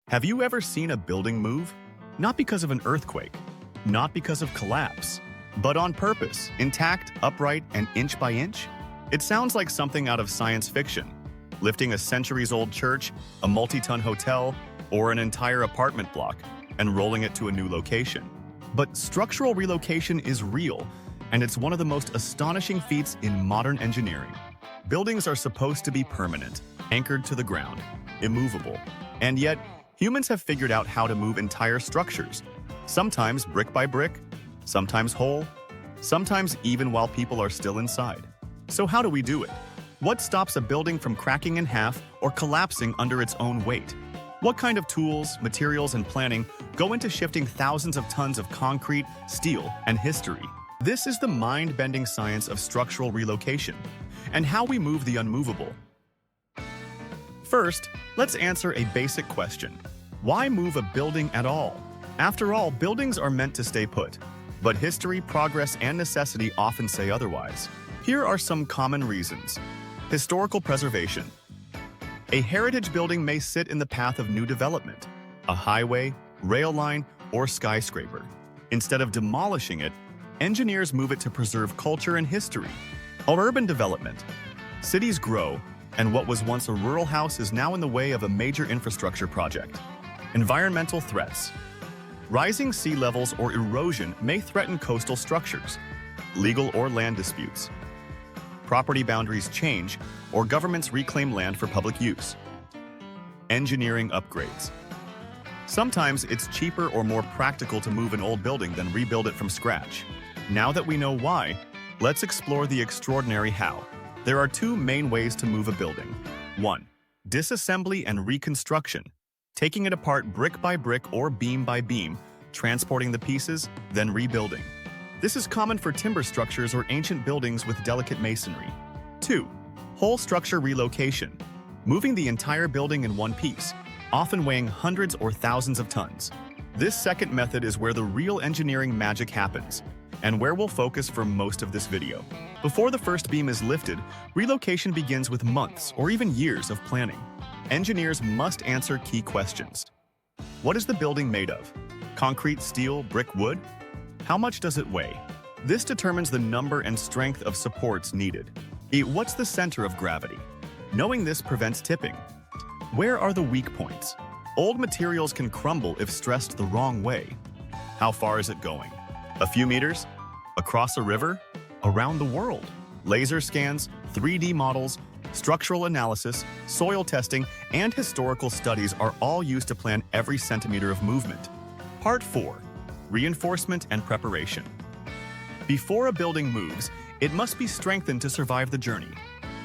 Have you ever seen a building move? Not because of an earthquake, not because of collapse, but on purpose, intact, upright, and inch by inch? It sounds like something out of science fiction, lifting a centuries-old church, a multi-ton hotel, or an entire apartment block, and rolling it to a new location. But structural relocation is real, and it's one of the most astonishing feats in modern engineering. Buildings are supposed to be permanent, anchored to the ground, immovable, and yet humans have figured out how to move entire structures, sometimes brick by brick, sometimes whole, sometimes even while people are still inside. So how do we do it? What stops a building from cracking in half or collapsing under its own weight? What kind of tools, materials, and planning go into shifting thousands of tons of concrete, steel, and history? This is the mind-bending science of structural relocation and how we move the unmovable. First, let's answer a basic question. Why move a building at all? After all, buildings are meant to stay put, but history, progress, and necessity often say otherwise. Here are some common reasons. Historical preservation. A heritage building may sit in the path of new development, a highway, rail line, or skyscraper. Instead of demolishing it, engineers move it to preserve culture and history. Or urban development. Cities grow, and what was once a rural house is now in the way of a major infrastructure project. Environmental threats. Rising sea levels or erosion may threaten coastal structures. Legal or land disputes. Property boundaries change, or governments reclaim land for public use. Engineering upgrades. Sometimes it's cheaper or more practical to move an old building than rebuild it from scratch. Now that we know why, let's explore the extraordinary how. There are two main ways to move a building. 1. Disassembly and reconstruction. Taking it apart brick by brick or beam by beam, transporting the pieces, then rebuilding. This is common for timber structures or ancient buildings with delicate masonry. 2. Whole structure relocation. Moving the entire building in one piece, often weighing hundreds or thousands of tons. This second method is where the real engineering magic happens, and where we'll focus for most of this video. Before the first beam is lifted, relocation begins with months or even years of planning. Engineers must answer key questions. What is the building made of? Concrete, steel, brick, wood? How much does it weigh? This determines the number and strength of supports needed. What's the center of gravity? Knowing this prevents tipping. Where are the weak points? Old materials can crumble if stressed the wrong way. How far is it going? A few meters? Across a river? Around the world? Laser scans, 3D models, structural analysis, soil testing, and historical studies are all used to plan every centimeter of movement. Part 4. Reinforcement and preparation. Before a building moves, it must be strengthened to survive the journey.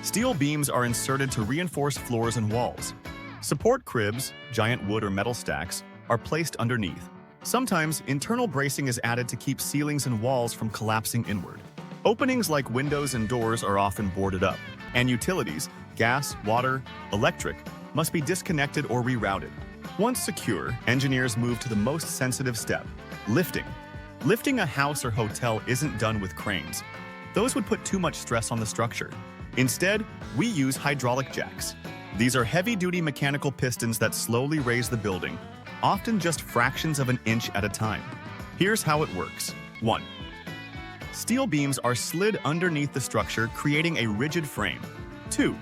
Steel beams are inserted to reinforce floors and walls. Support cribs, giant wood or metal stacks, are placed underneath. Sometimes, internal bracing is added to keep ceilings and walls from collapsing inward. Openings like windows and doors are often boarded up, and utilities, gas, water, electric, must be disconnected or rerouted. Once secure, engineers move to the most sensitive step, lifting. Lifting a house or hotel isn't done with cranes. Those would put too much stress on the structure. Instead, we use hydraulic jacks. These are heavy-duty mechanical pistons that slowly raise the building, often just fractions of an inch at a time. Here's how it works. 1. Steel beams are slid underneath the structure, creating a rigid frame. 2.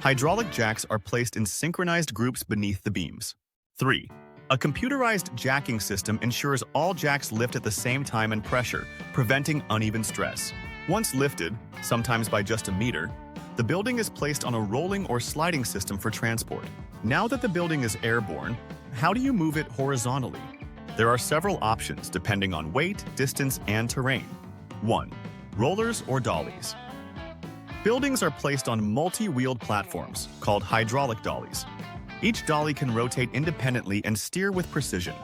Hydraulic jacks are placed in synchronized groups beneath the beams. 3. A computerized jacking system ensures all jacks lift at the same time and pressure, preventing uneven stress. Once lifted, sometimes by just a meter, the building is placed on a rolling or sliding system for transport. Now that the building is airborne, how do you move it horizontally? There are several options depending on weight, distance, and terrain. 1. Rollers or dollies. Buildings are placed on multi-wheeled platforms called hydraulic dollies. Each dolly can rotate independently and steer with precision.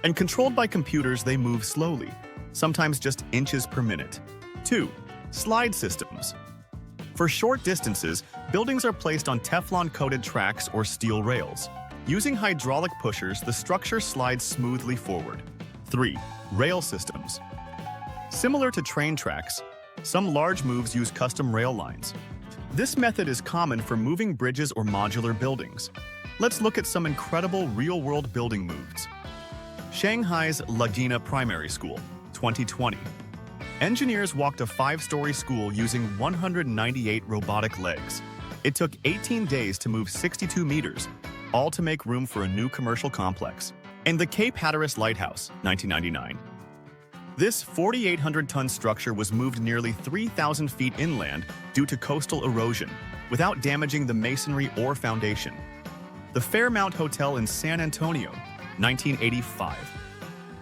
And controlled by computers, they move slowly, sometimes just inches per minute. 2. Slide systems. For short distances, buildings are placed on Teflon-coated tracks or steel rails. Using hydraulic pushers, the structure slides smoothly forward. 3. Rail systems. Similar to train tracks, some large moves use custom rail lines. This method is common for moving bridges or modular buildings. Let's look at some incredible real-world building moves. Shanghai's Laguna Primary School, 2020. Engineers walked a 5-story school using 198 robotic legs. It took 18 days to move 62 meters, all to make room for a new commercial complex. And the Cape Hatteras Lighthouse, 1999. This 4,800-ton structure was moved nearly 3,000 feet inland due to coastal erosion, without damaging the masonry or foundation. The Fairmount Hotel in San Antonio, 1985.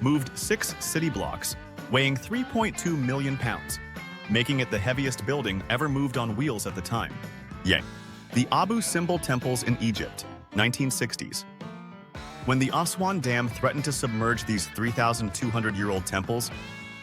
Moved 6 city blocks, weighing 3.2 million pounds, making it the heaviest building ever moved on wheels at the time. Yay. The Abu Simbel Temples in Egypt, 1960s. When the Aswan Dam threatened to submerge these 3,200-year-old temples,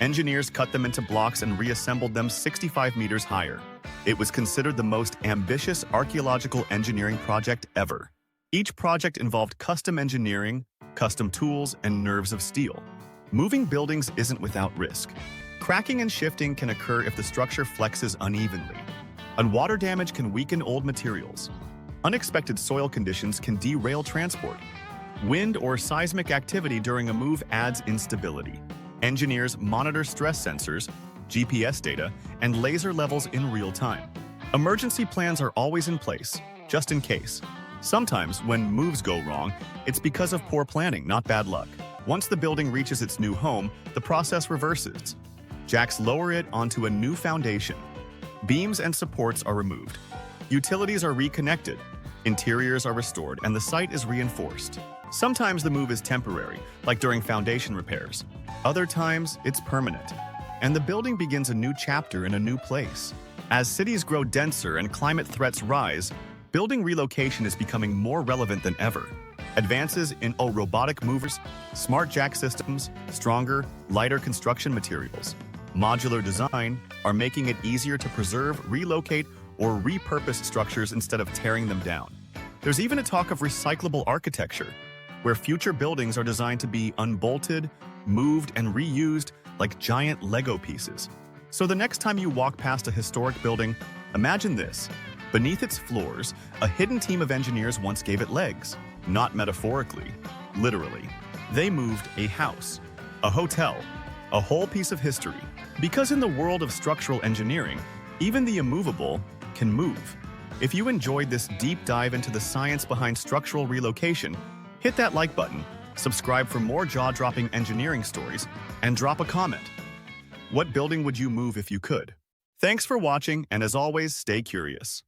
engineers cut them into blocks and reassembled them 65 meters higher. It was considered the most ambitious archaeological engineering project ever. Each project involved custom engineering, custom tools, and nerves of steel. Moving buildings isn't without risk. Cracking and shifting can occur if the structure flexes unevenly. And water damage can weaken old materials. Unexpected soil conditions can derail transport. Wind or seismic activity during a move adds instability. Engineers monitor stress sensors, GPS data, and laser levels in real time. Emergency plans are always in place, just in case. Sometimes, when moves go wrong, it's because of poor planning, not bad luck. Once the building reaches its new home, the process reverses. Jacks lower it onto a new foundation. Beams and supports are removed. Utilities are reconnected. Interiors are restored, and the site is reinforced. Sometimes the move is temporary, like during foundation repairs. Other times, it's permanent, and the building begins a new chapter in a new place. As cities grow denser and climate threats rise, building relocation is becoming more relevant than ever. Advances in robotic movers, smart jack systems, stronger, lighter construction materials, modular design are making it easier to preserve, relocate, or repurpose structures instead of tearing them down. There's even a talk of recyclable architecture, where future buildings are designed to be unbolted, moved, and reused like giant Lego pieces. So the next time you walk past a historic building, imagine this. Beneath its floors, a hidden team of engineers once gave it legs. Not metaphorically, literally. They moved a house, a hotel, a whole piece of history. Because in the world of structural engineering, even the immovable can move. If you enjoyed this deep dive into the science behind structural relocation, hit that like button, subscribe for more jaw-dropping engineering stories, and drop a comment. What building would you move if you could? Thanks for watching, and as always, stay curious.